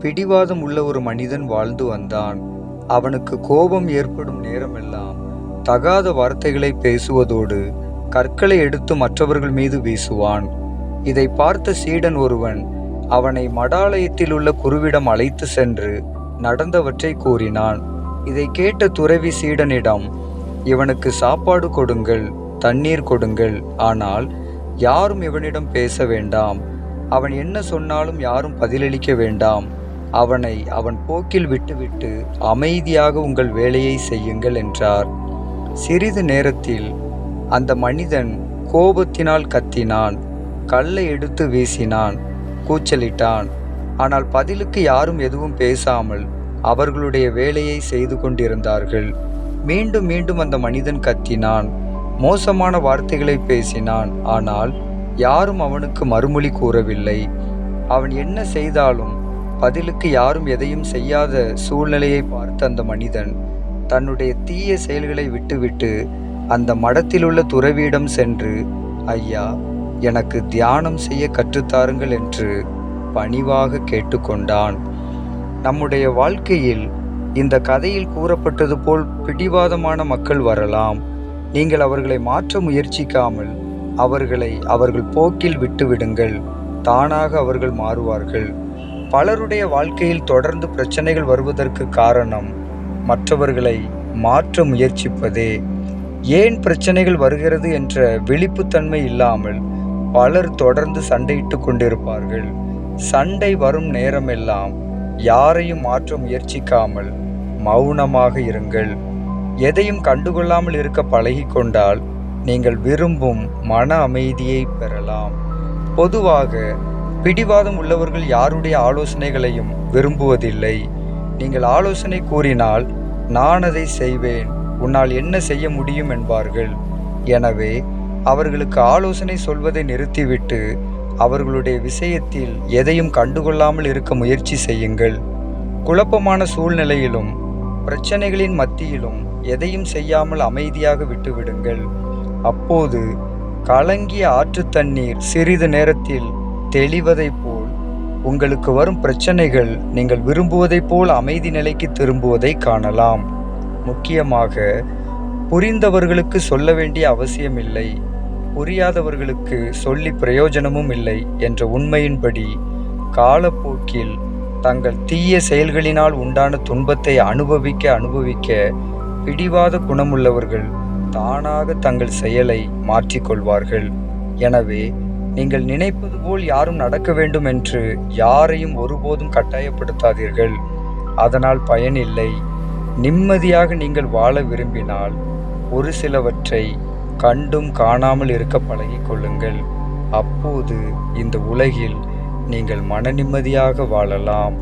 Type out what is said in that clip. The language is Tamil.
பிடிவாதம் உள்ள ஒரு மனிதன் வாழ்ந்து வந்தான். அவனுக்கு கோபம் ஏற்படும் நேரமெல்லாம் தகாத வார்த்தைகளை பேசுவதோடு கற்களை எடுத்து மற்றவர்கள் மீது வீசுவான். இதை பார்த்த சீடன் ஒருவன் அவனை மடாலயத்தில் உள்ள குருவிடம் அழைத்து சென்று நடந்தவற்றை கூறினான். இதை கேட்ட துறவி சீடனிடம், இவனுக்கு சாப்பாடு கொடுங்கள், தண்ணீர் கொடுங்கள், ஆனால் யாரும் இவனிடம் பேச வேண்டாம். அவன் என்ன சொன்னாலும் யாரும் பதிலளிக்க வேண்டாம். அவனை அவன் போக்கில் விட்டுவிட்டு அமைதியாக உங்கள் வேலையை செய்யுங்கள் என்றார். சிறிது நேரத்தில் அந்த மனிதன் கோபத்தினால் கத்தினான், கல்லை எடுத்து வீசினான், கூச்சலிட்டான். ஆனால் பதிலுக்கு யாரும் எதுவும் பேசாமல் அவர்களுடைய வேலையை செய்து கொண்டிருந்தார்கள். மீண்டும் மீண்டும் அந்த மனிதன் கத்தினான், மோசமான வார்த்தைகளை பேசினான். ஆனால் யாரும் அவனுக்கு மறுமொழி கூறவில்லை. அவன் என்ன செய்தாலும் பதிலுக்கு யாரும் எதையும் செய்யாத சூழ்நிலையை பார்த்த அந்த மனிதன் தன்னுடைய தீய செயல்களை விட்டுவிட்டு அந்த மடத்திலுள்ள துறவியிடம் சென்று, ஐயா, எனக்கு தியானம் செய்ய கற்றுத்தாருங்கள் என்று பணிவாக கேட்டுக்கொண்டான். நம்முடைய வாழ்க்கையில் இந்த கதையில் கூறப்பட்டது போல் பிடிவாதமான மக்கள் வரலாம். நீங்கள் அவர்களை மாற்ற முயற்சிக்காமல் அவர்களை அவர்கள் போக்கில் விட்டுவிடுங்கள். தானாக அவர்கள் மாறுவார்கள். பலருடைய வாழ்க்கையில் தொடர்ந்து பிரச்சனைகள் வருவதற்கு காரணம் மற்றவர்களை மாற்ற முயற்சிப்பதே. ஏன் பிரச்சனைகள் வருகிறது என்ற விழிப்புத்தன்மை இல்லாமல் பலர் தொடர்ந்து சண்டையிட்டு கொண்டிருப்பார்கள். சண்டை வரும் நேரமெல்லாம் யாரையும் மாற்ற முயற்சிக்காமல் மௌனமாக இருங்கள். எதையும் கண்டுகொள்ளாமல் இருக்க பழகிக்கொண்டால் நீங்கள் விரும்பும் மன அமைதியை பெறலாம். பொதுவாக பிடிவாதம் உள்ளவர்கள் யாருடைய ஆலோசனைகளையும் விரும்புவதில்லை. நீங்கள் ஆலோசனை கூறினால், நான் அதை செய்வேன், உன்னால் என்ன செய்ய முடியும் என்பார்கள். எனவே அவர்களுக்கு ஆலோசனை சொல்வதை நிறுத்திவிட்டு அவர்களுடைய விஷயத்தில் எதையும் கண்டுகொள்ளாமல் இருக்க முயற்சி செய்யுங்கள். குழப்பமான சூழ்நிலையிலும் பிரச்சனைகளின் மத்தியிலும் எதையும் செய்யாமல் அமைதியாக விட்டுவிடுங்கள். அப்போது கலங்கிய ஆற்று தண்ணீர் சிறிது நேரத்தில் தெளிவதைப் போல் உங்களுக்கு வரும் பிரச்சனைகள் நீங்கள் விரும்புவதைப் போல் அமைதி நிலைக்கு திரும்புவதை காணலாம். முக்கியமாக புரிந்தவர்களுக்கு சொல்ல வேண்டிய அவசியமில்லை, புரியாதவர்களுக்கு சொல்லி பிரயோஜனமும் இல்லை என்ற உண்மையின்படி காலப்போக்கில் தங்கள் தீய செயல்களினால் உண்டான துன்பத்தை அனுபவிக்க பிடிவாத குணமுள்ளவர்கள் தானாக தங்கள் செயலை மாற்றிக்கொள்வார்கள். எனவே நீங்கள் நினைப்பது போல் யாரும் நடக்க வேண்டும் என்று யாரையும் ஒருபோதும் கட்டாயப்படுத்தாதீர்கள். அதனால் பயனில்லை. நிம்மதியாக நீங்கள் வாழ விரும்பினால் ஒரு சிலவற்றை கண்டும் காணாமல் இருக்க பழகிக்கொள்ளுங்கள். அப்போது இந்த உலகில் நீங்கள் மன நிம்மதியாக வாழலாம்.